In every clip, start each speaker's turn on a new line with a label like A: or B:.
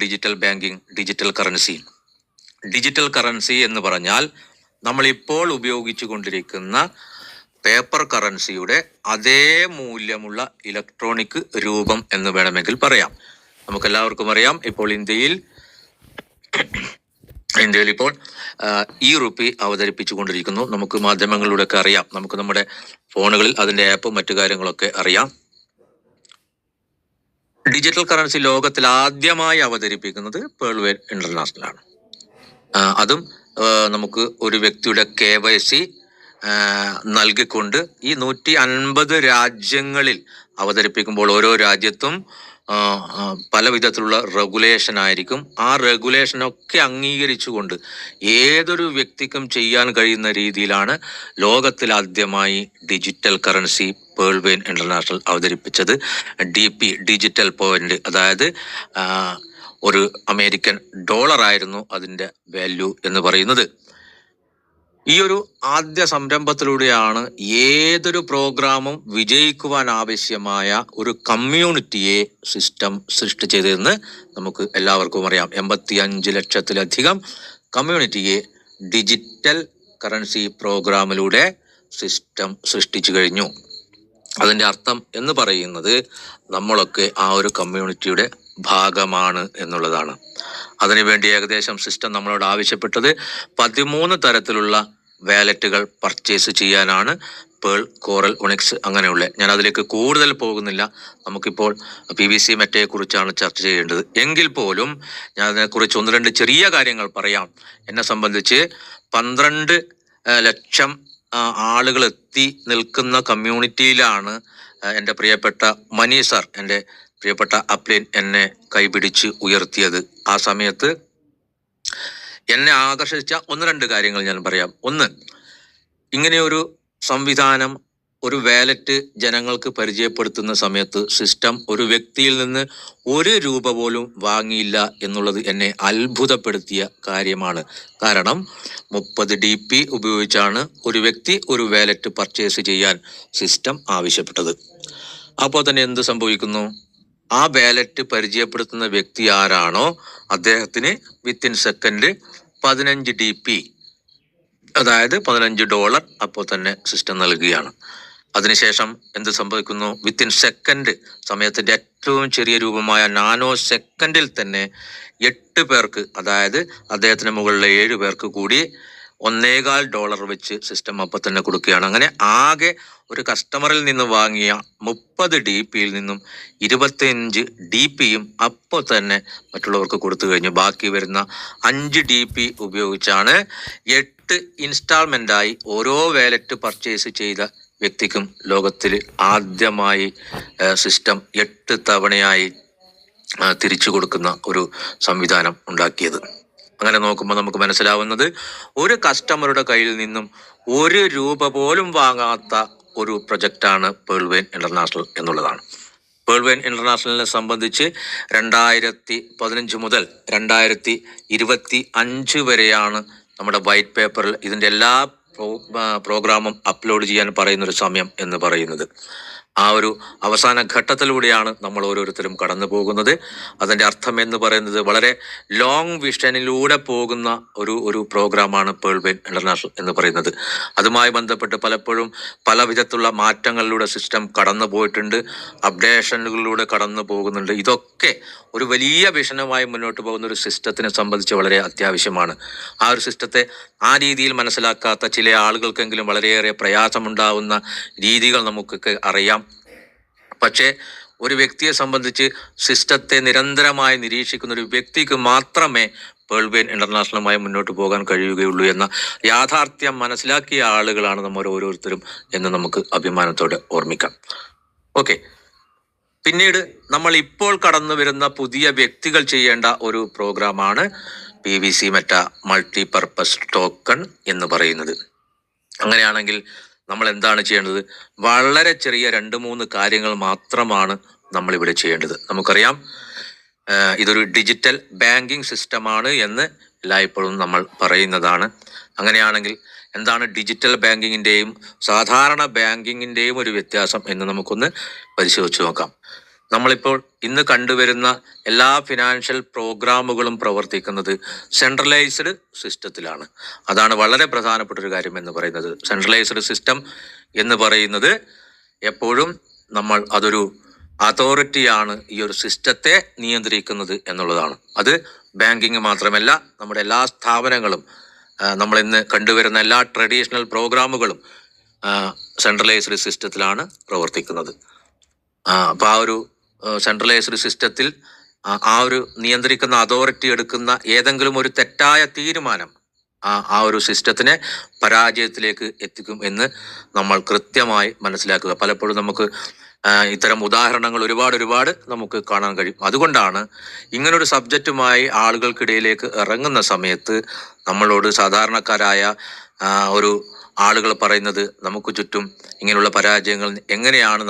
A: Digital banking, digital currency? Digital currency എന്ന് പറഞ്ഞാൽ നമ്മളിപ്പോൾ ഉപയോഗിച്ചു കൊണ്ടിരിക്കുന്ന പേപ്പർ കറൻസിയുടെ അതേ മൂല്യമുള്ള ഇലക്ട്രോണിക് രൂപം എന്ന് വേണമെങ്കിൽ പറയാം. നമുക്കെല്ലാവർക്കും അറിയാം, ഇപ്പോൾ ഇന്ത്യയിൽ ഇപ്പോൾ റുപ്പി അവതരിപ്പിച്ചു കൊണ്ടിരിക്കുന്നു. നമുക്ക് മാധ്യമങ്ങളിലൂടെയൊക്കെ അറിയാം, നമുക്ക് നമ്മുടെ ഫോണുകളിൽ അതിൻ്റെ ആപ്പും മറ്റു കാര്യങ്ങളൊക്കെ അറിയാം. ഡിജിറ്റൽ കറൻസി ലോകത്തിൽ ആദ്യമായി അവതരിപ്പിക്കുന്നത് പേൾവെൻ ഇന്റർനാഷണൽ ആണ്. അതും നമുക്ക് ഒരു വ്യക്തിയുടെ KYC നൽകിക്കൊണ്ട് ഈ 150 രാജ്യങ്ങളിൽ അവതരിപ്പിക്കുമ്പോൾ ഓരോ രാജ്യത്തും പല വിധത്തിലുള്ള റെഗുലേഷൻ ആയിരിക്കും. ആ റെഗുലേഷനൊക്കെ അംഗീകരിച്ചുകൊണ്ട് ഏതൊരു വ്യക്തിക്കും ചെയ്യാൻ കഴിയുന്ന രീതിയിലാണ് ലോകത്തിൽ ആദ്യമായി ഡിജിറ്റൽ കറൻസി പേൾവെൻ ഇന്റർനാഷണൽ അവതരിപ്പിച്ചത്. DP, ഡിജിറ്റൽ പോയിന്റ്, അതായത് ഒരു അമേരിക്കൻ ഡോളർ ആയിരുന്നു അതിൻ്റെ വാല്യൂ എന്ന് പറയുന്നത്. ഈ ഒരു ആദ്യ സംരംഭത്തിലൂടെയാണ് ഏതൊരു പ്രോഗ്രാമും വിജയിക്കുവാൻ ആവശ്യമായ ഒരു കമ്മ്യൂണിറ്റിയെ സിസ്റ്റം സൃഷ്ടിച്ചതെന്ന് നമുക്ക് എല്ലാവർക്കും അറിയാം. 85 ലക്ഷത്തിലധികം കമ്മ്യൂണിറ്റിയെ ഡിജിറ്റൽ കറൻസി പ്രോഗ്രാമിലൂടെ സിസ്റ്റം സൃഷ്ടിച്ചു കഴിഞ്ഞു. അതിൻ്റെ അർത്ഥം എന്ന് പറയുന്നത് നമ്മളൊക്കെ ആ ഒരു കമ്മ്യൂണിറ്റിയുടെ ഭാഗമാണ് എന്നുള്ളതാണ്. അതിനുവേണ്ടി ഏകദേശം സിസ്റ്റം നമ്മളോട് ആവശ്യപ്പെട്ടത് 13 തരത്തിലുള്ള വാലറ്റുകൾ പർച്ചേസ് ചെയ്യാനാണ്. പേൾ, കോറൽ, ഒണിക്സ് അങ്ങനെയുള്ള. ഞാൻ അതിലേക്ക് കൂടുതൽ പോകുന്നില്ല. നമുക്കിപ്പോൾ PVC മെറ്റയെ കുറിച്ചാണ് ചർച്ച ചെയ്യേണ്ടത്. എങ്കിൽ പോലും ഞാൻ അതിനെക്കുറിച്ച് 1-2 ചെറിയ കാര്യങ്ങൾ പറയാം. എന്നെ സംബന്ധിച്ച് 12 ലക്ഷം ആളുകൾ എത്തി നിൽക്കുന്ന കമ്മ്യൂണിറ്റിയിലാണ് എൻ്റെ പ്രിയപ്പെട്ട മനി സാർ, എൻ്റെ പ്രിയപ്പെട്ട അപ്ലിൻ എന്നെ കൈപിടിച്ച് ഉയർത്തിയത്. ആ സമയത്ത് എന്നെ ആകർഷിച്ച 1-2 കാര്യങ്ങൾ ഞാൻ പറയാം. ഒന്ന്, ഇങ്ങനെയൊരു സംവിധാനം, ഒരു വാലറ്റ് ജനങ്ങൾക്ക് പരിചയപ്പെടുത്തുന്ന സമയത്ത് സിസ്റ്റം ഒരു വ്യക്തിയിൽ നിന്ന് 1 രൂപ പോലും വാങ്ങിയില്ല എന്നുള്ളത് എന്നെ അത്ഭുതപ്പെടുത്തിയ കാര്യമാണ്. കാരണം 30 DP ഉപയോഗിച്ചാണ് ഒരു വ്യക്തി ഒരു വാലറ്റ് പർച്ചേസ് ചെയ്യാൻ സിസ്റ്റം ആവശ്യപ്പെട്ടത്. അപ്പോൾ തന്നെ എന്ത് സംഭവിക്കുന്നു? ആ വാലറ്റ് പരിചയപ്പെടുത്തുന്ന വ്യക്തി ആരാണോ അദ്ദേഹത്തിന് വിത്തിൻ സെക്കൻഡ് 15 DP, അതായത് $15 അപ്പോൾ തന്നെ സിസ്റ്റം നൽകുകയാണ്. അതിനുശേഷം എന്ത് സംഭവിക്കുന്നു? വിത്തിൻ സെക്കൻഡ്, സമയത്തിൻ്റെ ഏറ്റവും ചെറിയ രൂപമായ നാനോ സെക്കൻഡിൽ തന്നെ 8 പേർക്ക്, അതായത് അദ്ദേഹത്തിന് മുകളിലെ 7 പേർക്ക് കൂടി $1.25 വെച്ച് സിസ്റ്റം അപ്പം തന്നെ കൊടുക്കുകയാണ്. അങ്ങനെ ആകെ ഒരു കസ്റ്റമറിൽ നിന്ന് വാങ്ങിയ 30 DPയിൽ നിന്നും 25 DPയും അപ്പോൾ തന്നെ മറ്റുള്ളവർക്ക് കൊടുത്തു കഴിഞ്ഞു. ബാക്കി വരുന്ന 5 DP ഉപയോഗിച്ചാണ് 8 ഇൻസ്റ്റാൾമെൻ്റായി ഓരോ വാലറ്റ് പർച്ചേസ് ചെയ്ത വ്യക്തിക്കും ലോകത്തിൽ ആദ്യമായി സിസ്റ്റം 8 തവണയായി തിരിച്ചു കൊടുക്കുന്ന ഒരു സംവിധാനം ഉണ്ടാക്കിയത്. അങ്ങനെ നോക്കുമ്പോൾ നമുക്ക് മനസ്സിലാവുന്നത് ഒരു കസ്റ്റമറുടെ കയ്യിൽ നിന്നും 1 രൂപ പോലും വാങ്ങാത്ത ഒരു പ്രൊജക്റ്റാണ് പേൾവെൻ ഇന്റർനാഷണൽ എന്നുള്ളതാണ്. പേൾവെൻ ഇന്റർനാഷണലിനെ സംബന്ധിച്ച് 2015 മുതൽ 2025 വരെയാണ് നമ്മുടെ വൈറ്റ് പേപ്പറിൽ ഇതിൻ്റെ എല്ലാ പ്രോഗ്രാമും അപ്ലോഡ് ചെയ്യാൻ പറയുന്നൊരു സമയം എന്ന് പറയുന്നത്. ആ ഒരു അവസാന ഘട്ടത്തിലൂടെയാണ് നമ്മൾ ഓരോരുത്തരും കടന്നു പോകുന്നത്. അതിൻ്റെ അർത്ഥം എന്ന് പറയുന്നത് വളരെ ലോങ് വിഷനിലൂടെ പോകുന്ന ഒരു പ്രോഗ്രാമാണ് പേൾവെൻ ഇന്റർനാഷണൽ എന്ന് പറയുന്നത്. അതുമായി ബന്ധപ്പെട്ട് പലപ്പോഴും പല വിധത്തിലുള്ള മാറ്റങ്ങളിലൂടെ സിസ്റ്റം കടന്നു പോയിട്ടുണ്ട്, അപ്ഡേഷനുകളിലൂടെ കടന്നു പോകുന്നുണ്ട്. ഇതൊക്കെ ഒരു വലിയ വിഷനുമായി മുന്നോട്ട് പോകുന്ന ഒരു സിസ്റ്റത്തിനെ സംബന്ധിച്ച് വളരെ അത്യാവശ്യമാണ്. ആ ഒരു സിസ്റ്റത്തെ ആ രീതിയിൽ മനസ്സിലാക്കാത്ത ചില ആളുകൾക്കെങ്കിലും വളരെയേറെ പ്രയാസമുണ്ടാവുന്ന രീതികൾ നമുക്കൊക്കെ അറിയാം. പക്ഷേ ഒരു വ്യക്തിയെ സംബന്ധിച്ച് സിസ്റ്റത്തെ നിരന്തരമായി നിരീക്ഷിക്കുന്ന ഒരു വ്യക്തിക്ക് മാത്രമേ പേൾവെൻ ഇന്റർനാഷണലുമായി മുന്നോട്ട് പോകാൻ കഴിയുകയുള്ളൂ എന്ന യാഥാർത്ഥ്യം മനസ്സിലാക്കിയ ആളുകളാണ് നമ്മൾ ഓരോരുത്തരും എന്ന് നമുക്ക് അഭിമാനത്തോടെ ഓർമ്മിക്കാം. ഓക്കെ, പിന്നീട് നമ്മൾ ഇപ്പോൾ കടന്നു വരുന്ന പുതിയ വ്യക്തികൾ ചെയ്യേണ്ട ഒരു പ്രോഗ്രാമാണ് PVC മെറ്റ മൾട്ടിപർപ്പസ് ടോക്കൺ എന്ന് പറയുന്നത്. അങ്ങനെയാണെങ്കിൽ നമ്മൾ എന്താണ് ചെയ്യേണ്ടത്? വളരെ ചെറിയ 2-3 കാര്യങ്ങൾ മാത്രമാണ് നമ്മളിവിടെ ചെയ്യേണ്ടത്. നമുക്കറിയാം, ഇതൊരു ഡിജിറ്റൽ ബാങ്കിങ് സിസ്റ്റമാണ് എന്ന് എല്ലായ്പ്പോഴും നമ്മൾ പറയുന്നതാണ്. അങ്ങനെയാണെങ്കിൽ എന്താണ് ഡിജിറ്റൽ ബാങ്കിങ്ങിൻ്റെയും സാധാരണ ബാങ്കിങ്ങിൻ്റെയും ഒരു വ്യത്യാസം എന്ന് നമുക്കൊന്ന് പരിശോധിച്ച് നോക്കാം. നമ്മളിപ്പോൾ ഇന്ന് കണ്ടുവരുന്ന എല്ലാ ഫിനാൻഷ്യൽ പ്രോഗ്രാമുകളും പ്രവർത്തിക്കുന്നത് സെൻട്രലൈസ്ഡ് സിസ്റ്റത്തിലാണ്. അതാണ് വളരെ പ്രധാനപ്പെട്ട ഒരു കാര്യം എന്ന് പറയുന്നത്. സെൻട്രലൈസ്ഡ് സിസ്റ്റം എന്ന് പറയുന്നത് എപ്പോഴും നമ്മൾ അതൊരു അതോറിറ്റിയാണ് ഈ ഒരു സിസ്റ്റത്തെ നിയന്ത്രിക്കുന്നത് എന്നുള്ളതാണ്. അത് ബാങ്കിങ് മാത്രമല്ല, നമ്മുടെ എല്ലാ സ്ഥാപനങ്ങളും, നമ്മൾ ഇന്ന് കണ്ടുവരുന്ന എല്ലാ ട്രഡീഷണൽ പ്രോഗ്രാമുകളും സെൻട്രലൈസ്ഡ് സിസ്റ്റത്തിലാണ് പ്രവർത്തിക്കുന്നത്. അപ്പോൾ ആ ഒരു സെൻട്രലൈസ്ഡ് സിസ്റ്റത്തിൽ ആ ഒരു നിയന്ത്രിക്കുന്ന അതോറിറ്റി എടുക്കുന്ന ഏതെങ്കിലും ഒരു തെറ്റായ തീരുമാനം ആ ഒരു സിസ്റ്റത്തിനെ പരാജയത്തിലേക്ക് എത്തിക്കും എന്ന് നമ്മൾ കൃത്യമായി മനസ്സിലാക്കുക. പലപ്പോഴും നമുക്ക് ഇത്തരം ഉദാഹരണങ്ങൾ ഒരുപാട് നമുക്ക് കാണാൻ കഴിയും. അതുകൊണ്ടാണ് ഇങ്ങനൊരു സബ്ജക്റ്റുമായി ആളുകൾക്കിടയിലേക്ക് ഇറങ്ങുന്ന സമയത്ത് നമ്മളോട് സാധാരണക്കാരായ ഒരു ആളുകൾ പറയുന്നത്, നമുക്ക് ചുറ്റും ഇങ്ങനെയുള്ള പരാജയങ്ങൾ എങ്ങനെയാണ്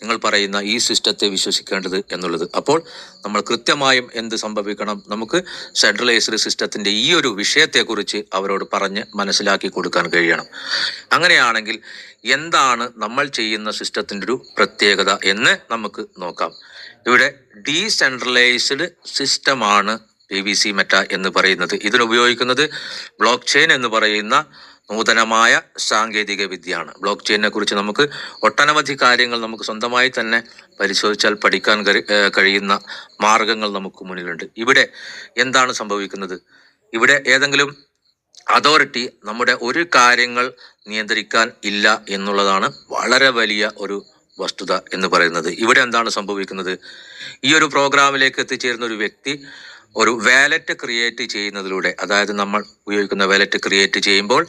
A: നിങ്ങൾ പറയുന്ന ഈ സിസ്റ്റത്തെ വിശ്വസിക്കേണ്ടത് എന്നുള്ളത്. അപ്പോൾ നമ്മൾ കൃത്യമായും എന്ത് സംഭവിക്കണം, നമുക്ക് സെൻട്രലൈസ്ഡ് സിസ്റ്റത്തിന്റെ ഈ ഒരു വിഷയത്തെക്കുറിച്ച് അവരോട് പറഞ്ഞ് മനസ്സിലാക്കി കൊടുക്കാൻ കഴിയണം. അങ്ങനെയാണെങ്കിൽ എന്താണ് നമ്മൾ ചെയ്യുന്ന സിസ്റ്റത്തിന്റെ ഒരു പ്രത്യേകത എന്ന് നമുക്ക് നോക്കാം. ഇവിടെ ഡീസെൻട്രലൈസ്ഡ് സിസ്റ്റമാണ് PVC മെറ്റ എന്ന് പറയുന്നത്. ഇതിനുപയോഗിക്കുന്നത് ബ്ലോക്ക് ചെയിൻ എന്ന് പറയുന്ന നൂതനമായ സാങ്കേതിക വിദ്യയാണ്. ബ്ലോക്ക് ചെയിനെ കുറിച്ച് നമുക്ക് ഒട്ടനവധി കാര്യങ്ങൾ നമുക്ക് സ്വന്തമായി തന്നെ പരിശോധിച്ചാൽ പഠിക്കാൻ കഴിയുന്ന മാർഗങ്ങൾ നമുക്ക് മുന്നിലുണ്ട്. ഇവിടെ എന്താണ് സംഭവിക്കുന്നത്? ഇവിടെ ഏതെങ്കിലും അതോറിറ്റി നമ്മുടെ ഒരു കാര്യങ്ങൾ നിയന്ത്രിക്കാൻ ഇല്ല എന്നുള്ളതാണ് വളരെ വലിയ ഒരു വസ്തുത എന്ന് പറയുന്നത്. ഇവിടെ എന്താണ് സംഭവിക്കുന്നത്? ഈ ഒരു പ്രോഗ്രാമിലേക്ക് എത്തിച്ചേരുന്ന ഒരു വ്യക്തി ഒരു വാലറ്റ് ക്രിയേറ്റ് ചെയ്യുന്നതിലൂടെ, അതായത് നമ്മൾ ഉപയോഗിക്കുന്ന വാലറ്റ് ക്രിയേറ്റ് ചെയ്യുമ്പോൾ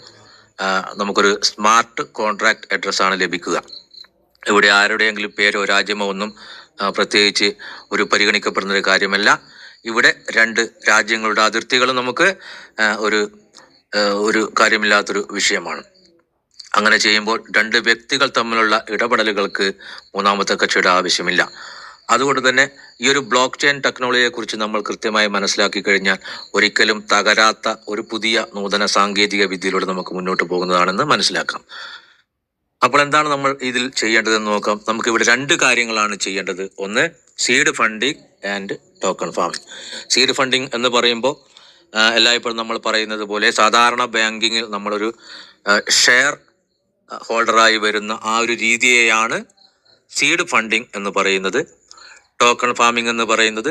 A: നമുക്കൊരു സ്മാർട്ട് കോൺട്രാക്ട് അഡ്രസ് ആണ് ലഭിക്കുക. ഇവിടെ ആരുടെയെങ്കിലും പേരോ രാജ്യമോ ഒന്നും പ്രത്യേകിച്ച് ഒരു പരിഗണിക്കപ്പെടുന്ന ഒരു കാര്യമല്ല. ഇവിടെ രണ്ട് രാജ്യങ്ങളുടെ അതിർത്തികളും നമുക്ക് ഒരു കാര്യമില്ലാത്തൊരു വിഷയമാണ്. അങ്ങനെ ചെയ്യുമ്പോൾ രണ്ട് വ്യക്തികൾ തമ്മിലുള്ള ഇടപെടലുകൾക്ക് മൂന്നാമത്തെ കക്ഷിയുടെ ആവശ്യമില്ല. അതുകൊണ്ട് തന്നെ ഈ ഒരു ബ്ലോക്ക് ചെയിൻ ടെക്നോളജിയെ കുറിച്ച് നമ്മൾ കൃത്യമായി മനസ്സിലാക്കി കഴിഞ്ഞാൽ ഒരിക്കലും തകരാത്ത ഒരു പുതിയ നൂതന സാങ്കേതിക വിദ്യയിലൂടെ നമുക്ക് മുന്നോട്ട് പോകുന്നതാണെന്ന് മനസ്സിലാക്കാം. അപ്പോൾ എന്താണ് നമ്മൾ ഇതിൽ ചെയ്യേണ്ടതെന്ന് നോക്കാം. നമുക്ക് ഇവിടെ രണ്ട് കാര്യങ്ങളാണ് ചെയ്യേണ്ടത്. ഒന്ന്, seed funding and token farming. Seed funding എന്ന് പറയുമ്പോൾ എല്ലായ്പ്പോഴും നമ്മൾ പറയുന്നത് പോലെ സാധാരണ ബാങ്കിങ്ങിൽ നമ്മളൊരു ഷെയർ ഹോൾഡറായി വരുന്ന ആ ഒരു രീതിയെയാണ് സീഡ് ഫണ്ടിങ് എന്ന് പറയുന്നത്. ടോക്കൺ ഫാമിംഗ് എന്ന് പറയുന്നത്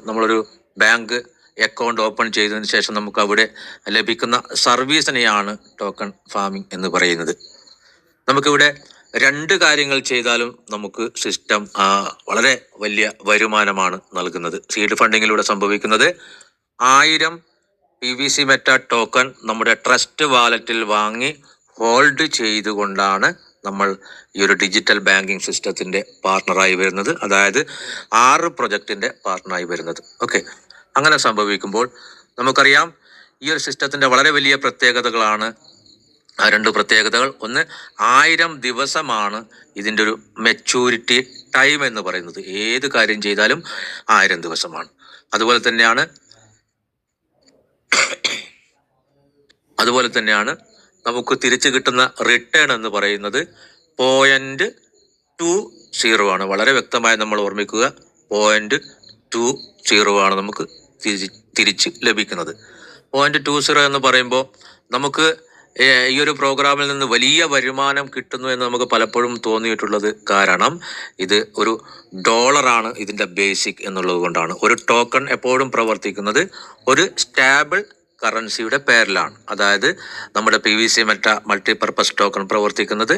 A: നമ്മളൊരു ബാങ്ക് അക്കൗണ്ട് ഓപ്പൺ ചെയ്തതിന് ശേഷം നമുക്ക് അവിടെ ലഭിക്കുന്ന സർവീസിനെയാണ് ടോക്കൺ ഫാമിംഗ് എന്ന് പറയുന്നത്. നമുക്കിവിടെ രണ്ട് കാര്യങ്ങൾ ചെയ്താലും നമുക്ക് സിസ്റ്റം വളരെ വലിയ വരുമാനമാണ് നൽകുന്നത്. സീഡ് ഫണ്ടിങ്ങിലൂടെ സംഭവിക്കുന്നത് 1000 PVC മെറ്റ ടോക്കൺ നമ്മുടെ ട്രസ്റ്റ് വാലറ്റിൽ വാങ്ങി ഹോൾഡ് ചെയ്തുകൊണ്ടാണ് നമ്മൾ ഈ ഒരു ഡിജിറ്റൽ ബാങ്കിങ് സിസ്റ്റത്തിന്റെ പാർട്ണറായി വരുന്നത്. അതായത് 6 പ്രൊജക്ടിന്റെ പാർട്ണറായി വരുന്നത്. ഓക്കെ, അങ്ങനെ സംഭവിക്കുമ്പോൾ നമുക്കറിയാം ഈ ഒരു സിസ്റ്റത്തിന്റെ വളരെ വലിയ പ്രത്യേകതകളാണ് രണ്ട് പ്രത്യേകതകൾ. ഒന്ന്, 1000 ദിവസമാണ് ഇതിൻ്റെ ഒരു മെച്യൂരിറ്റി ടൈം എന്ന് പറയുന്നത്. ഏത് കാര്യം ചെയ്താലും 1000 ദിവസമാണ്. അതുപോലെ തന്നെയാണ് നമുക്ക് തിരിച്ചു കിട്ടുന്ന റിട്ടേൺ എന്ന് പറയുന്നത് 0.20 ആണ്. വളരെ വ്യക്തമായി നമ്മൾ ഓർമ്മിക്കുക, 0.20 ആണ് നമുക്ക് തിരിച്ച് ലഭിക്കുന്നത്. 0.20 എന്ന് പറയുമ്പോൾ നമുക്ക് ഈ ഒരു പ്രോഗ്രാമിൽ നിന്ന് വലിയ വരുമാനം കിട്ടുന്നു എന്ന് നമുക്ക് പലപ്പോഴും തോന്നിയിട്ടുള്ളത് കാരണം ഇത് ഒരു ഡോളറാണ് ഇതിൻ്റെ ബേസിക് എന്നുള്ളത് കൊണ്ടാണ്. ഒരു ടോക്കൺ എപ്പോഴും പ്രവർത്തിക്കുന്നത് ഒരു സ്റ്റാബിൾ കറൻസിയുടെ പേരിലാണ്. അതായത് നമ്മുടെ PVC മെറ്റ മൾട്ടിപർപ്പസ് ടോക്കൺ പ്രവർത്തിക്കുന്നത്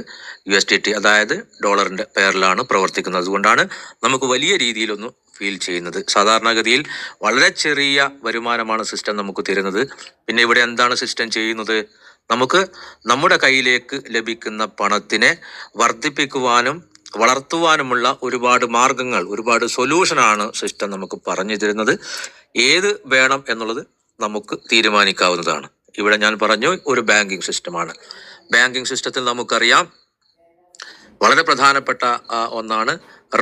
A: USDT അതായത് ഡോളറിന്റെ പേരിലാണ് പ്രവർത്തിക്കുന്നത്. അതുകൊണ്ടാണ് നമുക്ക് വലിയ രീതിയിലൊന്നും ഫീൽ ചെയ്യുന്നത്. സാധാരണഗതിയിൽ വളരെ ചെറിയ വരുമാനമാണ് സിസ്റ്റം നമുക്ക് തരുന്നത്. പിന്നെ ഇവിടെ എന്താണ് സിസ്റ്റം ചെയ്യുന്നത്? നമുക്ക് നമ്മുടെ കയ്യിലേക്ക് ലഭിക്കുന്ന പണത്തിനെ വർദ്ധിപ്പിക്കുവാനും വളർത്തുവാനുമുള്ള ഒരുപാട് മാർഗങ്ങൾ, ഒരുപാട് സൊല്യൂഷനാണ് സിസ്റ്റം നമുക്ക് പറഞ്ഞു തരുന്നത്. ഏത് വേണം എന്നുള്ളത് നമുക്ക് തീരുമാനിക്കാവുന്നതാണ്. ഇവിടെ ഞാൻ പറഞ്ഞു ഒരു ബാങ്കിങ് സിസ്റ്റമാണ്. ബാങ്കിങ് സിസ്റ്റത്തിൽ നമുക്കറിയാം വളരെ പ്രധാനപ്പെട്ട ഒന്നാണ്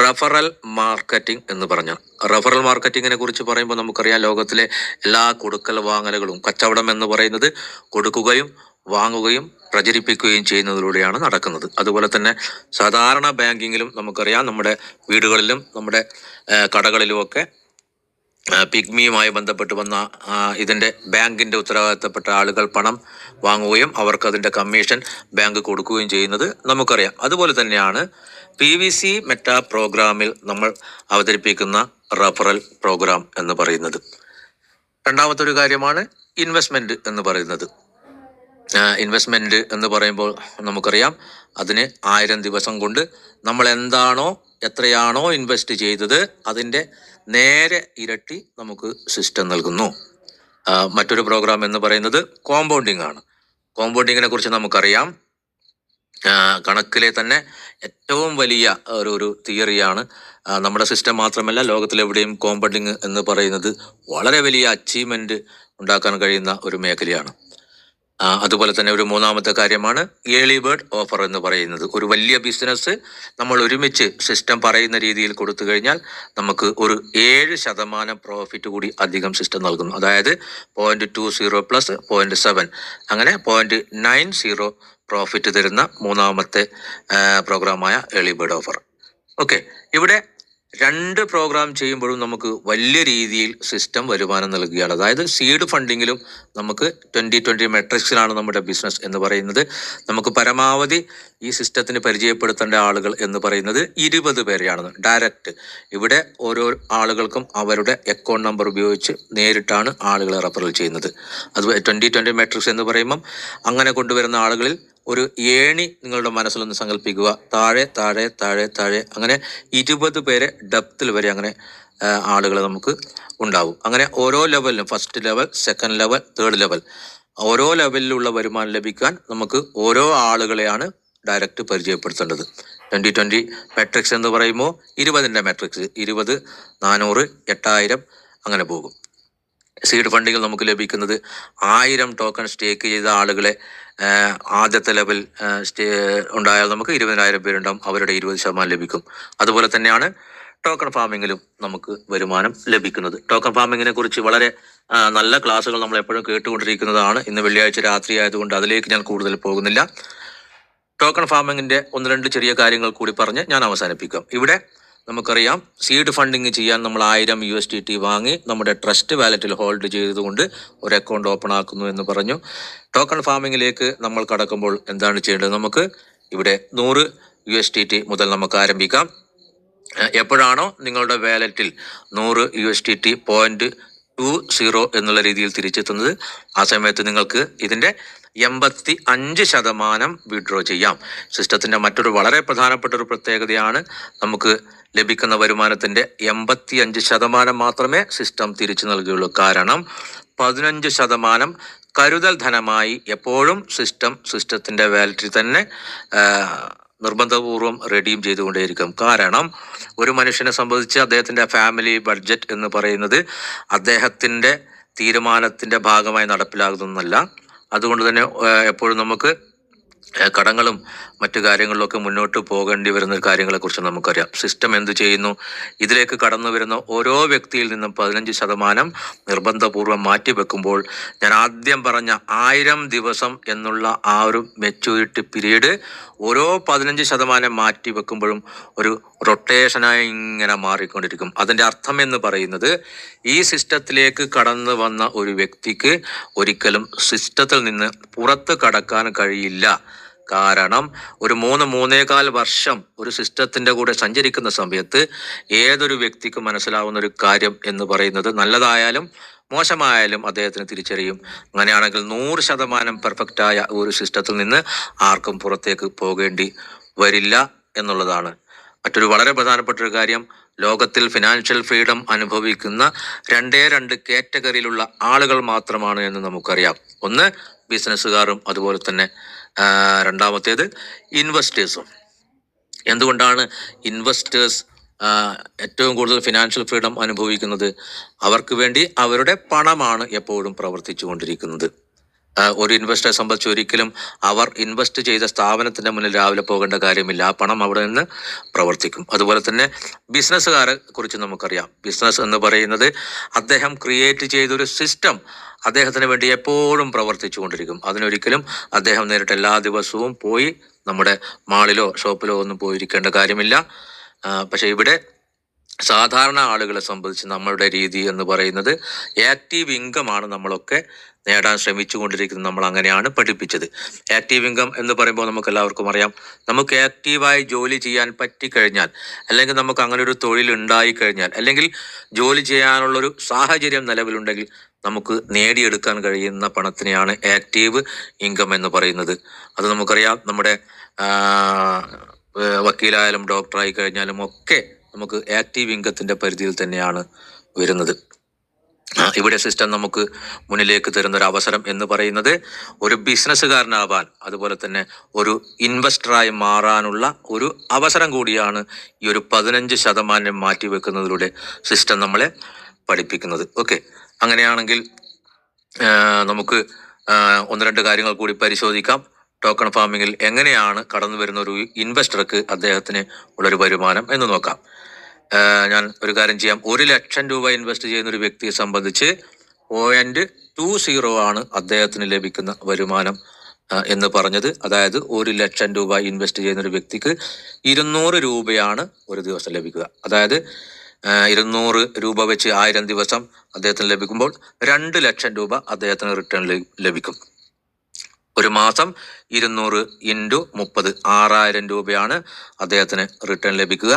A: റെഫറൽ മാർക്കറ്റിംഗ് എന്ന് പറഞ്ഞാൽ. റെഫറൽ മാർക്കറ്റിങ്ങിനെ കുറിച്ച് പറയുമ്പോൾ നമുക്കറിയാം ലോകത്തിലെ എല്ലാ കൊടുക്കൽ വാങ്ങലുകളും, കച്ചവടം എന്ന് പറയുന്നത് കൊടുക്കുകയും വാങ്ങുകയും പ്രചരിപ്പിക്കുകയും ചെയ്യുന്നതിലൂടെയാണ് നടക്കുന്നത്. അതുപോലെ തന്നെ സാധാരണ ബാങ്കിങ്ങിലും നമുക്കറിയാം, നമ്മുടെ വീടുകളിലും നമ്മുടെ കടകളിലുമൊക്കെ പിഗ്മിയുമായി ബന്ധപ്പെട്ട് വന്ന ഇതിൻ്റെ ബാങ്കിൻ്റെ ഉത്തരവാദിത്തപ്പെട്ട ആളുകൾ പണം വാങ്ങുകയും അവർക്ക് അതിൻ്റെ കമ്മീഷൻ ബാങ്ക് കൊടുക്കുകയും ചെയ്യുന്നത് നമുക്കറിയാം. അതുപോലെ തന്നെയാണ് PVC മെറ്റാ പ്രോഗ്രാമിൽ നമ്മൾ അവതരിപ്പിക്കുന്ന റഫറൽ പ്രോഗ്രാം എന്ന് പറയുന്നത്. രണ്ടാമത്തെ ഒരു കാര്യമാണ് ഇൻവെസ്റ്റ്മെൻറ്റ് എന്ന് പറയുന്നത്. ഇൻവെസ്റ്റ്മെൻറ്റ് എന്ന് പറയുമ്പോൾ നമുക്കറിയാം, അതിന് 1000 ദിവസം കൊണ്ട് നമ്മൾ എന്താണോ എത്രയാണോ ഇൻവെസ്റ്റ് ചെയ്തത് അതിൻ്റെ നേരെ ഇരട്ടി നമുക്ക് സിസ്റ്റം നൽകുന്നു. മറ്റൊരു പ്രോഗ്രാം എന്ന് പറയുന്നത് കോമ്പൗണ്ടിങ് ആണ്. കോമ്പൗണ്ടിങ്ങിനെ കുറിച്ച് നമുക്കറിയാം, കണക്കിലെ തന്നെ ഏറ്റവും വലിയ ഒരു തിയറിയാണ്. നമ്മുടെ സിസ്റ്റം മാത്രമല്ല, ലോകത്തിലെവിടെയും കോമ്പൗണ്ടിങ് എന്ന് പറയുന്നത് വളരെ വലിയ അച്ചീവ്മെന്റ് ഉണ്ടാക്കാൻ കഴിയുന്ന ഒരു മേഖലയാണ്. അതുപോലെ തന്നെ ഒരു മൂന്നാമത്തെ കാര്യമാണ് ഏർലി ബേർഡ് ഓഫർ എന്ന് പറയുന്നത്. ഒരു വലിയ ബിസിനസ് നമ്മൾ ഒരുമിച്ച് സിസ്റ്റം പറയുന്ന രീതിയിൽ കൊടുത്തു കഴിഞ്ഞാൽ നമുക്ക് ഒരു 7% പ്രോഫിറ്റ് കൂടി അധികം സിസ്റ്റം നൽകുന്നു. അതായത് 0.20 പ്ലസ് 0.7 അങ്ങനെ 0.90 പ്രോഫിറ്റ് തരുന്ന മൂന്നാമത്തെ പ്രോഗ്രാമായ ഏർലി ബേർഡ് ഓഫർ. ഓക്കെ, ഇവിടെ 2 പ്രോഗ്രാം ചെയ്യുമ്പോഴും നമുക്ക് വലിയ രീതിയിൽ സിസ്റ്റം വരുമാനം നൽകുകയാണ്. അതായത് സീഡ് ഫണ്ടിങ്ങിലും നമുക്ക് 2020 മെട്രിക്സിലാണ് നമ്മുടെ ബിസിനസ് എന്ന് പറയുന്നത്. നമുക്ക് പരമാവധി ഈ സിസ്റ്റത്തിന് പരിചയപ്പെടുത്തേണ്ട ആളുകൾ എന്ന് പറയുന്നത് 20 പേരെയാണ് ഡയറക്റ്റ്. ഇവിടെ ഓരോ ആളുകൾക്കും അവരുടെ അക്കൗണ്ട് നമ്പർ ഉപയോഗിച്ച് നേരിട്ടാണ് ആളുകളെ റെഫറൽ ചെയ്യുന്നത്. അത് 2020 മെട്രിക്സ് എന്ന് പറയുമ്പം അങ്ങനെ കൊണ്ടുവരുന്ന ആളുകളിൽ ഒരു ഏണി നിങ്ങളുടെ മനസ്സിലൊന്ന് സങ്കല്പിക്കുക. താഴെ താഴെ താഴെ താഴെ അങ്ങനെ 20 പേരെ ഡെപ്തിൽ വരെ അങ്ങനെ ആളുകൾ നമുക്ക് ഉണ്ടാവും. അങ്ങനെ ഓരോ ലെവലിലും first level, second level, third level, ഓരോ ലെവലിലുള്ള വരുമാനം ലഭിക്കാൻ നമുക്ക് ഓരോ ആളുകളെയാണ് ഡയറക്റ്റ് പരിചയപ്പെടുത്തേണ്ടത്. 2020 മെട്രിക്സ് എന്ന് പറയുമ്പോൾ 20ൻ്റെ മെട്രിക്സ് 20, 400, 8000 അങ്ങനെ പോകും. സീഡ് ഫണ്ടിങ്ങിൽ നമുക്ക് ലഭിക്കുന്നത് 1000 ടോക്കൺ സ്റ്റേക്ക് ചെയ്ത ആളുകളെ ആദ്യത്തെ ലെവൽ ഉണ്ടായാൽ നമുക്ക് 20,000 പേരുണ്ടാവും, അവരുടെ 20% ലഭിക്കും. അതുപോലെ തന്നെയാണ് ടോക്കൺ ഫാമിങ്ങിലും നമുക്ക് വരുമാനം ലഭിക്കുന്നത്. ടോക്കൺ ഫാമിങ്ങിനെ കുറിച്ച് വളരെ നല്ല ക്ലാസ്സുകൾ നമ്മൾ എപ്പോഴും കേട്ടുകൊണ്ടിരിക്കുന്നതാണ്. ഇന്ന് വെള്ളിയാഴ്ച രാത്രി ആയതുകൊണ്ട് അതിലേക്ക് ഞാൻ കൂടുതൽ പോകുന്നില്ല. ടോക്കൺ ഫാമിങ്ങിൻ്റെ 1-2 ചെറിയ കാര്യങ്ങൾ കൂടി പറഞ്ഞ് ഞാൻ അവസാനിപ്പിക്കാം. ഇവിടെ നമുക്കറിയാം, സീഡ് ഫണ്ടിങ് ചെയ്യാൻ നമ്മൾ 1000 USDT വാങ്ങി നമ്മുടെ ട്രസ്റ്റ് വാലറ്റിൽ ഹോൾഡ് ചെയ്തുകൊണ്ട് ഒരു അക്കൗണ്ട് ഓപ്പൺ ആക്കുന്നു എന്ന് പറഞ്ഞു. ടോക്കൺ ഫാമിങ്ങിലേക്ക് നമ്മൾ കടക്കുമ്പോൾ എന്താണ് ചെയ്യേണ്ടത്? നമുക്ക് ഇവിടെ 100 USDT മുതൽ നമുക്ക് ആരംഭിക്കാം. എപ്പോഴാണോ നിങ്ങളുടെ വാലറ്റിൽ 100 USDT 0.20 എന്നുള്ള രീതിയിൽ തിരിച്ചെത്തുന്നത്, ആ സമയത്ത് നിങ്ങൾക്ക് ഇതിൻ്റെ 85% വിഡ്രോ ചെയ്യാം. സിസ്റ്റത്തിൻ്റെ മറ്റൊരു വളരെ പ്രധാനപ്പെട്ട ഒരു പ്രത്യേകതയാണ്, നമുക്ക് ലഭിക്കുന്ന വരുമാനത്തിൻ്റെ 85% മാത്രമേ സിസ്റ്റം തിരിച്ചു നൽകുകയുള്ളൂ. കാരണം 15% കരുതൽ ധനമായി എപ്പോഴും സിസ്റ്റത്തിൻ്റെ വാലറ്റിൽ തന്നെ നിർബന്ധപൂർവം റെഡീം ചെയ്തുകൊണ്ടേയിരിക്കും. കാരണം ഒരു മനുഷ്യനെ സംബന്ധിച്ച് അദ്ദേഹത്തിൻ്റെ ഫാമിലി ബഡ്ജറ്റ് എന്ന് പറയുന്നത് അദ്ദേഹത്തിൻ്റെ തീരുമാനത്തിൻ്റെ ഭാഗമായി നടപ്പിലാകുന്നതല്ല. അതുകൊണ്ട് തന്നെ എപ്പോഴും നമുക്ക് കടങ്ങളും മറ്റു കാര്യങ്ങളിലൊക്കെ മുന്നോട്ട് പോകേണ്ടി വരുന്ന കാര്യങ്ങളെക്കുറിച്ച് നമുക്കറിയാം. സിസ്റ്റം എന്ത് ചെയ്യുന്നു? ഇതിലേക്ക് കടന്നു വരുന്ന ഓരോ വ്യക്തിയിൽ നിന്നും 15% നിർബന്ധപൂർവ്വം മാറ്റിവെക്കുമ്പോൾ, ഞാൻ ആദ്യം പറഞ്ഞ 1000 ദിവസം എന്നുള്ള ആ ഒരു മെച്യൂരിറ്റി പീരീഡ് ഓരോ 15% മാറ്റി വെക്കുമ്പോഴും ഒരു റൊട്ടേഷനായി ഇങ്ങനെ മാറിക്കൊണ്ടിരിക്കും. അതിൻ്റെ അർത്ഥം എന്ന് പറയുന്നത്, ഈ സിസ്റ്റത്തിലേക്ക് കടന്നു വന്ന ഒരു വ്യക്തിക്ക് ഒരിക്കലും സിസ്റ്റത്തിൽ നിന്ന് പുറത്ത് കടക്കാൻ കഴിയില്ല. കാരണം ഒരു 3-3.25 വർഷം ഒരു സിസ്റ്റത്തിൻ്റെ കൂടെ സഞ്ചരിക്കുന്ന സമയത്ത് ഏതൊരു വ്യക്തിക്കും മനസ്സിലാവുന്ന ഒരു കാര്യം എന്ന് പറയുന്നത്, നല്ലതായാലും മോശമായാലും അദ്ദേഹത്തിന് തിരിച്ചറിയും. അങ്ങനെയാണെങ്കിൽ 100% പെർഫെക്റ്റായ ഒരു സിസ്റ്റത്തിൽ നിന്ന് ആർക്കും പുറത്തേക്ക് പോകേണ്ടി വരില്ല എന്നുള്ളതാണ്. മറ്റൊരു വളരെ പ്രധാനപ്പെട്ട ഒരു കാര്യം, ലോകത്തിൽ ഫിനാൻഷ്യൽ ഫ്രീഡം അനുഭവിക്കുന്ന 2 കാറ്റഗറിയിലുള്ള ആളുകൾ മാത്രമാണ് എന്ന് നമുക്കറിയാം. ഒന്ന് ബിസിനസ്സുകാരും അതുപോലെ തന്നെ രണ്ടാമത്തേത് ഇൻവെസ്റ്റേഴ്സും. എന്തുകൊണ്ടാണ് ഇൻവെസ്റ്റേഴ്സ് ഏറ്റവും കൂടുതൽ ഫിനാൻഷ്യൽ ഫ്രീഡം അനുഭവിക്കുന്നത്? അവർക്ക് വേണ്ടി അവരുടെ പണമാണ് എപ്പോഴും പ്രവർത്തിച്ചു കൊണ്ടിരിക്കുന്നത്. ഒരു ഇൻവെസ്റ്ററെ സംബന്ധിച്ച് ഒരിക്കലും അവർ ഇൻവെസ്റ്റ് ചെയ്ത സ്ഥാപനത്തിന്റെ മുന്നിൽ രാവിലെ പോകേണ്ട കാര്യമില്ല. ആ പണം അവിടെ നിന്ന് പ്രവർത്തിക്കും. അതുപോലെ തന്നെ ബിസിനസ്സുകാരെ കുറിച്ച് നമുക്കറിയാം. ബിസിനസ് എന്ന് പറയുന്നത് അദ്ദേഹം ക്രിയേറ്റ് ചെയ്തൊരു സിസ്റ്റം അദ്ദേഹത്തിന് വേണ്ടി എപ്പോഴും പ്രവർത്തിച്ചു കൊണ്ടിരിക്കും. അതിനൊരിക്കലും അദ്ദേഹം നേരിട്ട് എല്ലാ ദിവസവും പോയി നമ്മുടെ മാളിലോ ഷോപ്പിലോ ഒന്നും പോയിരിക്കേണ്ട കാര്യമില്ല. പക്ഷെ ഇവിടെ സാധാരണ ആളുകളെ സംബന്ധിച്ച് നമ്മളുടെ രീതി എന്ന് പറയുന്നത് ആക്റ്റീവ് ഇൻകം ആണ് നമ്മളൊക്കെ നേടാൻ ശ്രമിച്ചുകൊണ്ടിരിക്കുന്നത്. നമ്മൾ അങ്ങനെയാണ് പഠിപ്പിച്ചത്. ആക്റ്റീവ് ഇൻകം എന്ന് പറയുമ്പോൾ നമുക്ക് എല്ലാവർക്കും അറിയാം, നമുക്ക് ആക്റ്റീവായി ജോലി ചെയ്യാൻ പറ്റിക്കഴിഞ്ഞാൽ, അല്ലെങ്കിൽ നമുക്ക് അങ്ങനെ ഒരു തൊഴിൽ ഉണ്ടായി കഴിഞ്ഞാൽ, അല്ലെങ്കിൽ ജോലി ചെയ്യാനുള്ളൊരു സാഹചര്യം നിലവിലുണ്ടെങ്കിൽ നമുക്ക് നേടിയെടുക്കാൻ കഴിയുന്ന പണത്തിനെയാണ് ആക്റ്റീവ് ഇൻകം എന്ന് പറയുന്നത്. അത് നമുക്കറിയാം. നമ്മുടെ വക്കീലായാലും ഡോക്ടറായി കഴിഞ്ഞാലും ഒക്കെ നമുക്ക് ആക്റ്റീവ് ഇൻകത്തിന്റെ പരിധിയിൽ തന്നെയാണ് വരുന്നത്. ഇവിടെ സിസ്റ്റം നമുക്ക് മുന്നിലേക്ക് തരുന്ന ഒരു അവസരം എന്ന് പറയുന്നത് ഒരു ബിസിനസ്സുകാരനാവാൻ, അതുപോലെ തന്നെ ഒരു മാറാനുള്ള ഒരു അവസരം കൂടിയാണ് ഈ ഒരു 15% മാറ്റിവെക്കുന്നതിലൂടെ സിസ്റ്റം നമ്മളെ പഠിപ്പിക്കുന്നത്. ഓക്കെ, അങ്ങനെയാണെങ്കിൽ നമുക്ക് ഒന്ന് രണ്ട് കാര്യങ്ങൾ കൂടി പരിശോധിക്കാം. ടോക്കൺ ഫാമിങ്ങിൽ എങ്ങനെയാണ് കടന്നു വരുന്ന ഒരു ഇൻവെസ്റ്റർക്ക് അദ്ദേഹത്തിന് ഉള്ളൊരു വരുമാനം എന്ന് നോക്കാം. ഞാൻ ഒരു കാര്യം ചെയ്യാം. 1 ലക്ഷം രൂപ ഇൻവെസ്റ്റ് ചെയ്യുന്ന ഒരു വ്യക്തിയെ സംബന്ധിച്ച് 0.20 ആണ് അദ്ദേഹത്തിന് ലഭിക്കുന്ന വരുമാനം എന്ന് പറഞ്ഞത്. അതായത് 1 ലക്ഷം രൂപ ഇൻവെസ്റ്റ് ചെയ്യുന്ന ഒരു വ്യക്തിക്ക് 200 രൂപയാണ് ഒരു ദിവസം ലഭിക്കുക. അതായത് 200 രൂപ വെച്ച് 1000 ദിവസം അദ്ദേഹത്തിന് ലഭിക്കുമ്പോൾ 2 ലക്ഷം രൂപ അദ്ദേഹത്തിന് റിട്ടേൺ ലഭിക്കും. ഒരു മാസം 200 × 30 6000 രൂപയാണ് അദ്ദേഹത്തിന് റിട്ടേൺ ലഭിക്കുക.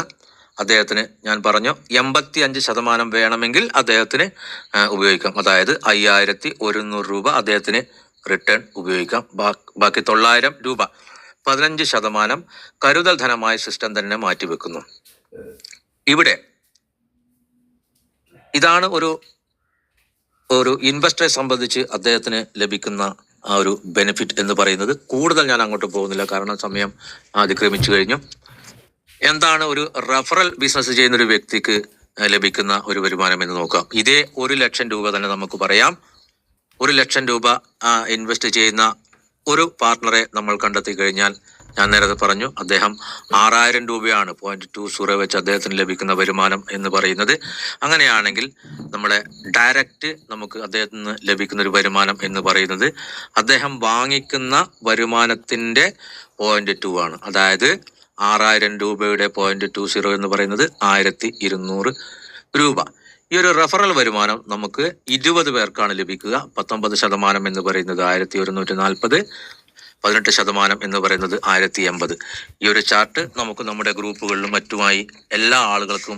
A: അദ്ദേഹത്തിന് ഞാൻ പറഞ്ഞു 85% വേണമെങ്കിൽ അദ്ദേഹത്തിന് ഉപയോഗിക്കാം. അതായത് 5100 രൂപ അദ്ദേഹത്തിന് റിട്ടേൺ ഉപയോഗിക്കാം. ബാക്കി 900 രൂപ 15% കരുതൽ ധനമായ സിസ്റ്റം തന്നെ മാറ്റിവെക്കുന്നു. ഇവിടെ ഇതാണ് ഒരു ഇൻവെസ്റ്ററെ സംബന്ധിച്ച് അദ്ദേഹത്തിന് ലഭിക്കുന്ന ആ ഒരു ബെനിഫിറ്റ് എന്ന് പറയുന്നത്. കൂടുതൽ ഞാൻ അങ്ങോട്ട് പോകുന്നില്ല, കാരണം സമയം അതിക്രമിച്ചു കഴിഞ്ഞു. എന്താണ് ഒരു റഫറൽ ബിസിനസ് ചെയ്യുന്ന ഒരു വ്യക്തിക്ക് ലഭിക്കുന്ന ഒരു വരുമാനം എന്ന് നോക്കാം. ഇതേ 1 ലക്ഷം രൂപ തന്നെ നമുക്ക് പറയാം. 1 ലക്ഷം രൂപ ഇൻവെസ്റ്റ് ചെയ്യുന്ന ഒരു പാർട്ണറെ നമ്മൾ കണ്ടെത്തി കഴിഞ്ഞാൽ, ഞാൻ നേരത്തെ പറഞ്ഞു, അദ്ദേഹം 6000 രൂപയാണ് 0.20 വെച്ച് അദ്ദേഹത്തിന് ലഭിക്കുന്ന വരുമാനം എന്ന് പറയുന്നത്. അങ്ങനെയാണെങ്കിൽ നമ്മുടെ ഡയറക്റ്റ് നമുക്ക് അദ്ദേഹത്തിന് ലഭിക്കുന്ന ഒരു വരുമാനം എന്ന് പറയുന്നത് അദ്ദേഹം വാങ്ങിക്കുന്ന വരുമാനത്തിന്റെ 0.2 ആണ്. അതായത് 6000 രൂപയുടെ 0.20 എന്ന് പറയുന്നത് 1200 രൂപ. ഈ ഒരു റെഫറൽ വരുമാനം നമുക്ക് 20 പേർക്കാണ് ലഭിക്കുക. 19% എന്ന് പറയുന്നത് 1140, 18% എന്ന് പറയുന്നത് 1080. ഈ ഒരു ചാർട്ട് നമുക്ക് നമ്മുടെ ഗ്രൂപ്പുകളിലും മറ്റുമായി എല്ലാ ആളുകൾക്കും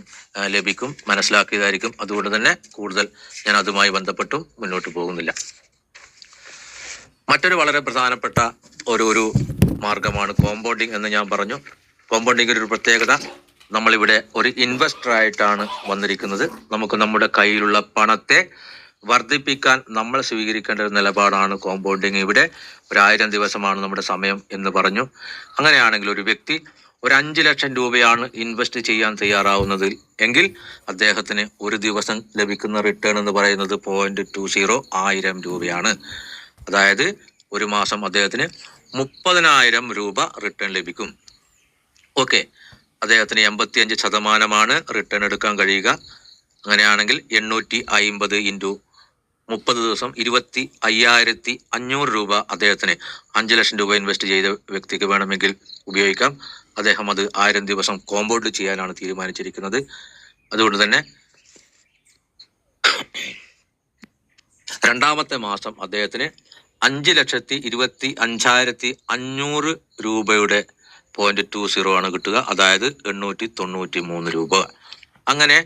A: ലഭിക്കും, മനസ്സിലാക്കിയതായിരിക്കും. അതുകൊണ്ട് തന്നെ കൂടുതൽ ഞാൻ അതുമായി ബന്ധപ്പെട്ടും മുന്നോട്ട് പോകുന്നില്ല. മറ്റൊരു വളരെ പ്രധാനപ്പെട്ട ഒരു മാർഗമാണ് കോമ്പൗണ്ടിങ് എന്ന് ഞാൻ പറഞ്ഞു. കോമ്പൗണ്ടിങ്ങിന്റെ ഒരു പ്രത്യേകത, നമ്മളിവിടെ ഒരു ഇൻവെസ്റ്റർ ആയിട്ടാണ് വന്നിരിക്കുന്നത്. നമുക്ക് നമ്മുടെ കയ്യിലുള്ള പണത്തെ വർദ്ധിപ്പിക്കാൻ നമ്മൾ സ്വീകരിക്കേണ്ട ഒരു നിലപാടാണ് കോമ്പൗണ്ടിങ്. ഇവിടെ 1000 ദിവസമാണ് നമ്മുടെ സമയം എന്ന് പറഞ്ഞു. അങ്ങനെയാണെങ്കിൽ ഒരു വ്യക്തി ഒരു 5 ലക്ഷം രൂപയാണ് ഇൻവെസ്റ്റ് ചെയ്യാൻ തയ്യാറാവുന്നത് എങ്കിൽ അദ്ദേഹത്തിന് ഒരു ദിവസം ലഭിക്കുന്ന റിട്ടേൺ എന്ന് പറയുന്നത് 0.20 1000 രൂപയാണ്. അതായത് ഒരു മാസം അദ്ദേഹത്തിന് 30,000 രൂപ റിട്ടേൺ ലഭിക്കും. ഓക്കെ, അദ്ദേഹത്തിന് 85% റിട്ടേൺ എടുക്കാൻ കഴിയുക. അങ്ങനെയാണെങ്കിൽ 850 × 30 ദിവസം 25,500 രൂപ അദ്ദേഹത്തിന് 5 ലക്ഷം രൂപ ഇൻവെസ്റ്റ് ചെയ്ത വ്യക്തിക്ക് വേണമെങ്കിൽ ഉപയോഗിക്കാം. അദ്ദേഹം അത് 1000 ദിവസം കോമ്പൗണ്ട് ചെയ്യാനാണ് തീരുമാനിച്ചിരിക്കുന്നത്. അതുകൊണ്ട് തന്നെ രണ്ടാമത്തെ മാസം അദ്ദേഹത്തിന് 5,25,500 രൂപയുടെ 0.20 ആണ് കിട്ടുക. അതായത് 893 രൂപ. അങ്ങനെ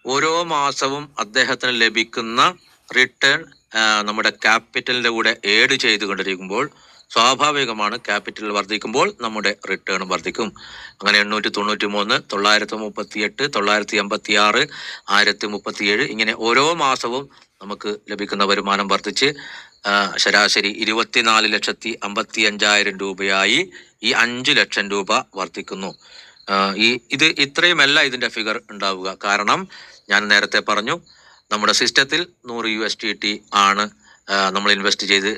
A: ഓരോ മാസവും അദ്ദേഹത്തിന് ലഭിക്കുന്ന റിട്ടേൺ നമ്മുടെ ക്യാപിറ്റലിന്റെ കൂടെ ഏഡ് ചെയ്തുകൊണ്ടിരിക്കുമ്പോൾ സ്വാഭാവികമാണ് ക്യാപിറ്റൽ വർദ്ധിക്കുമ്പോൾ നമ്മുടെ റിട്ടേൺ വർദ്ധിക്കും. അങ്ങനെ 893, 938, 986, 1037 ഇങ്ങനെ ഓരോ മാസവും നമുക്ക് ലഭിക്കുന്ന വരുമാനം വർദ്ധിച്ച് ശരാശരി 24,55,000 രൂപയായി ഈ 5 ലക്ഷം രൂപ വർദ്ധിക്കുന്നു. ഇത് ഇത്രയുമല്ല ഇതിന്റെ ഫിഗർ ഉണ്ടാവുക. കാരണം ഞാൻ നേരത്തെ പറഞ്ഞു, നമ്മുടെ സിസ്റ്റത്തിൽ 100 USDT ആണ് നമ്മൾ ഇൻവെസ്റ്റ് ചെയ്ത്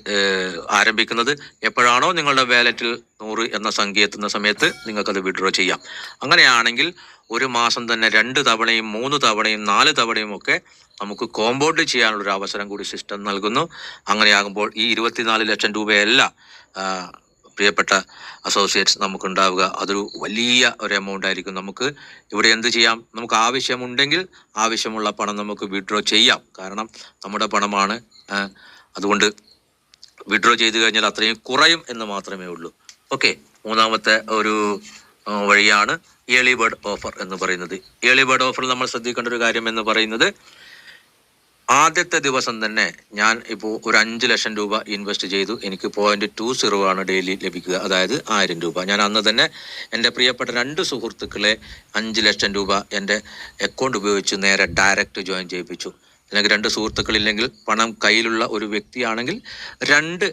A: ആരംഭിക്കുന്നത്. എപ്പോഴാണോ നിങ്ങളുടെ വാലറ്റിൽ 100 എന്ന സംഖ്യ എത്തുന്ന സമയത്ത് നിങ്ങൾക്കത് വിഡ്രോ ചെയ്യാം. അങ്ങനെയാണെങ്കിൽ ഒരു മാസം തന്നെ 2 തവണയും 3 തവണയും 4 തവണയും ഒക്കെ നമുക്ക് കോമ്പൗണ്ട് ചെയ്യാനുള്ള ഒരു അവസരം കൂടി സിസ്റ്റം നൽകുന്നു. അങ്ങനെയാകുമ്പോൾ ഈ 24 ലക്ഷം രൂപയല്ല പ്രിയപ്പെട്ട അസോസിയേറ്റ്സ് നമുക്കുണ്ടാവുക, അതൊരു വലിയ ഒരു എമൗണ്ട് ആയിരിക്കും. നമുക്ക് ഇവിടെ എന്ത് ചെയ്യാം, നമുക്ക് ആവശ്യമുണ്ടെങ്കിൽ ആവശ്യമുള്ള പണം നമുക്ക് വിഡ്രോ ചെയ്യാം. കാരണം നമ്മുടെ പണമാണ്. അതുകൊണ്ട് വിഡ്രോ ചെയ്ത് കഴിഞ്ഞാൽ അത്രയും കുറയും എന്ന് മാത്രമേ ഉള്ളൂ. ഓക്കെ, മൂന്നാമത്തെ ഒരു വഴിയാണ് ഏർലി ബേർഡ് ഓഫർ എന്ന് പറയുന്നത്. ഏർലി ബേർഡ് ഓഫറിൽ നമ്മൾ ശ്രദ്ധിക്കേണ്ട ഒരു കാര്യം എന്ന് പറയുന്നത്, ആദ്യത്തെ ദിവസം തന്നെ ഞാൻ ഇപ്പോൾ ഒരു 5 ലക്ഷം രൂപ ഇൻവെസ്റ്റ് ചെയ്തു. എനിക്ക് 0.20 ആണ് ഡെയിലി ലഭിക്കുക, അതായത് 1000 രൂപ. ഞാൻ അന്ന് തന്നെ എൻ്റെ പ്രിയപ്പെട്ട 2 സുഹൃത്തുക്കളെ 5 ലക്ഷം രൂപ എൻ്റെ അക്കൗണ്ട് ഉപയോഗിച്ച് നേരെ ഡയറക്റ്റ് ജോയിൻ ചെയ്യിപ്പിച്ചു. അല്ലെങ്കിൽ 2 സുഹൃത്തുക്കളില്ലെങ്കിൽ പണം കയ്യിലുള്ള ഒരു വ്യക്തിയാണെങ്കിൽ 2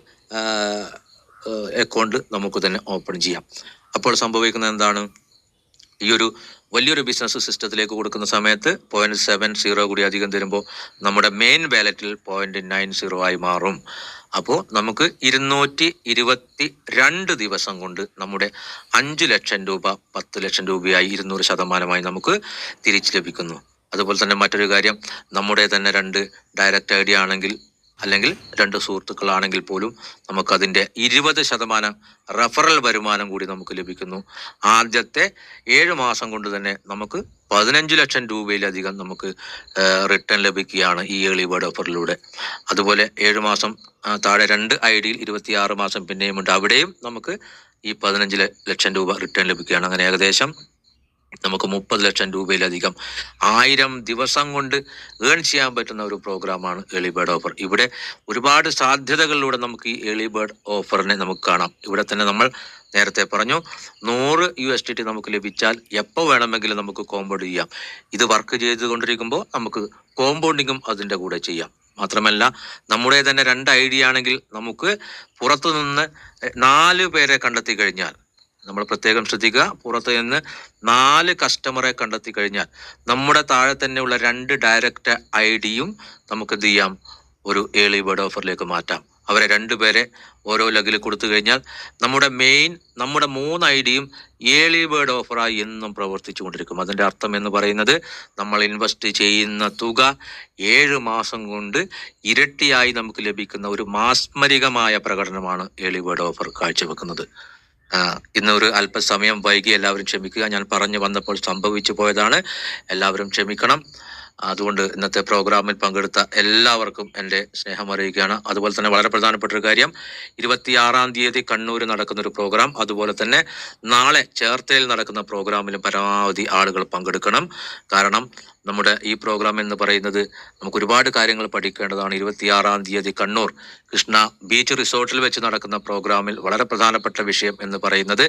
A: അക്കൗണ്ട് നമുക്ക് തന്നെ ഓപ്പൺ ചെയ്യാം. അപ്പോൾ സംഭവിക്കുന്നത് എന്താണ്, ഈ ഒരു വലിയൊരു ബിസിനസ് സിസ്റ്റത്തിലേക്ക് കൊടുക്കുന്ന സമയത്ത് 0.70 കൂടി അധികം തരുമ്പോൾ നമ്മുടെ മെയിൻ വാലറ്റിൽ 0.90 ആയി മാറും. അപ്പോൾ നമുക്ക് 222 ദിവസം കൊണ്ട് നമ്മുടെ 5 ലക്ഷം രൂപ 10 ലക്ഷം രൂപയായി 200% നമുക്ക് തിരിച്ചു ലഭിക്കുന്നു. അതുപോലെ തന്നെ മറ്റൊരു കാര്യം, നമ്മുടെ തന്നെ 2 ഡയറക്റ്റ് ഐഡിയ ആണെങ്കിൽ അല്ലെങ്കിൽ 2 സുഹൃത്തുക്കളാണെങ്കിൽ പോലും നമുക്കതിൻ്റെ 20% റഫറൽ വരുമാനം കൂടി നമുക്ക് ലഭിക്കുന്നു. ആദ്യത്തെ 7 മാസം കൊണ്ട് തന്നെ നമുക്ക് 15 ലക്ഷം രൂപയിലധികം നമുക്ക് റിട്ടേൺ ലഭിക്കുകയാണ് ഈ ഏർലി ബേർഡ് ഓഫറിലൂടെ. അതുപോലെ 7 മാസം താഴെ 2 ഐഡിയിൽ 26 മാസം പിന്നെയും ഉണ്ട്. അവിടെയും നമുക്ക് ഈ 15 ലക്ഷം രൂപ റിട്ടേൺ ലഭിക്കുകയാണ്. അങ്ങനെ ഏകദേശം നമുക്ക് 30 ലക്ഷം രൂപയിലധികം 1000 ദിവസം കൊണ്ട് ഏൺ ചെയ്യാൻ പറ്റുന്ന ഒരു പ്രോഗ്രാമാണ് ഏർലി ബേർഡ് ഓഫർ. ഇവിടെ ഒരുപാട് സാധ്യതകളിലൂടെ നമുക്ക് ഈ ഏർലി ബേർഡ് ഓഫറിനെ നമുക്ക് കാണാം. ഇവിടെ തന്നെ നമ്മൾ നേരത്തെ പറഞ്ഞു, $100 നമുക്ക് ലഭിച്ചാൽ എപ്പോൾ വേണമെങ്കിലും നമുക്ക് കോമ്പൗണ്ട് ചെയ്യാം. ഇത് വർക്ക് ചെയ്തുകൊണ്ടിരിക്കുമ്പോൾ നമുക്ക് കോമ്പൗണ്ടിങ്ങും അതിൻ്റെ കൂടെ ചെയ്യാം. മാത്രമല്ല, നമ്മുടെ തന്നെ 2 ഐഡിയ ആണെങ്കിൽ നമുക്ക് പുറത്തുനിന്ന് 4 പേരെ കണ്ടെത്തി കഴിഞ്ഞാൽ, നമ്മൾ പ്രത്യേകം ശ്രദ്ധിക്കുക, പുറത്ത് നിന്ന് 4 കസ്റ്റമറെ കണ്ടെത്തി കഴിഞ്ഞാൽ നമ്മുടെ താഴെ തന്നെയുള്ള 2 ഡയറക്റ്റ് ഐഡിയും നമുക്ക് എന്ത് ചെയ്യാം, ഒരു ഏർലി ബേർഡ് ഓഫറിലേക്ക് മാറ്റാം. അവരെ 2 പേരെ ഓരോ ലഗിൽ കൊടുത്തു കഴിഞ്ഞാൽ നമ്മുടെ 3 ഐഡിയും ഏർലി ബേർഡ് ഓഫറായി എന്നും പ്രവർത്തിച്ചു കൊണ്ടിരിക്കും. അതിൻ്റെ അർത്ഥം എന്ന് പറയുന്നത്, നമ്മൾ ഇൻവെസ്റ്റ് ചെയ്യുന്ന തുക 7 മാസം കൊണ്ട് ഇരട്ടിയായി നമുക്ക് ലഭിക്കുന്ന ഒരു മാസ്മരികമായ പ്രകടനമാണ് ഏർലി ബേർഡ് ഓഫർ കാഴ്ചവെക്കുന്നത്. ഇന്നൊരു അല്പസമയം വൈകി, എല്ലാവരും ക്ഷമിക്കുക. ഞാൻ പറഞ്ഞു വന്നപ്പോൾ സംഭവിച്ചു പോയതാണ്, എല്ലാവരും ക്ഷമിക്കണം. അതുകൊണ്ട് ഇന്നത്തെ പ്രോഗ്രാമിൽ പങ്കെടുത്ത എല്ലാവർക്കും എൻ്റെ സ്നേഹം അറിയിക്കുകയാണ്. അതുപോലെ തന്നെ വളരെ പ്രധാനപ്പെട്ട ഒരു കാര്യം, 26-ാം തീയതി കണ്ണൂർ നടക്കുന്ന ഒരു പ്രോഗ്രാം, അതുപോലെ തന്നെ നാളെ ചേർത്തലയിൽ നടക്കുന്ന പ്രോഗ്രാമിലും പരമാവധി ആളുകൾ പങ്കെടുക്കണം. കാരണം നമ്മുടെ ഈ പ്രോഗ്രാം എന്ന് പറയുന്നത് നമുക്ക് ഒരുപാട് കാര്യങ്ങൾ പഠിക്കേണ്ടതാണ്. 26-ാം തീയതി കണ്ണൂർ കൃഷ്ണ ബീച്ച് റിസോർട്ടിൽ വെച്ച് നടക്കുന്ന പ്രോഗ്രാമിൽ വളരെ പ്രധാനപ്പെട്ട വിഷയം എന്ന് പറയുന്നത്,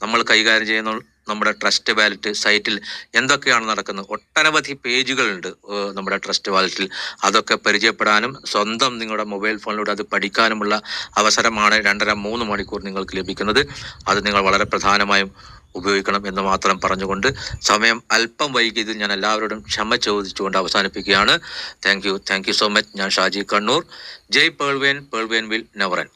A: നമ്മൾ കൈകാര്യം ചെയ്യുന്ന നമ്മുടെ ട്രസ്റ്റ് വാലറ്റ് സൈറ്റിൽ എന്തൊക്കെയാണ് നടക്കുന്നത്. ഒട്ടനവധി പേജുകളുണ്ട് നമ്മുടെ ട്രസ്റ്റ് വാലറ്റിൽ. അതൊക്കെ പരിചയപ്പെടാനും സ്വന്തം നിങ്ങളുടെ മൊബൈൽ ഫോണിലൂടെ അത് പഠിക്കാനുമുള്ള അവസരമാണ് 2.5-3 മണിക്കൂർ നിങ്ങൾക്ക് ലഭിക്കുന്നത്. അത് നിങ്ങൾ വളരെ പ്രധാനമായും ഉപയോഗിക്കണം എന്ന് മാത്രം പറഞ്ഞുകൊണ്ട്, സമയം അല്പം വൈകിയതിൽ ഞാൻ എല്ലാവരോടും ക്ഷമ ചോദിച്ചുകൊണ്ട് അവസാനിപ്പിക്കുകയാണ്. Thank you so much. ഞാൻ ഷാജി കണ്ണൂർ. ജയ് പേൾവേൻ, പേൾവേൻ വിൽ നെവർ എൻഡ്.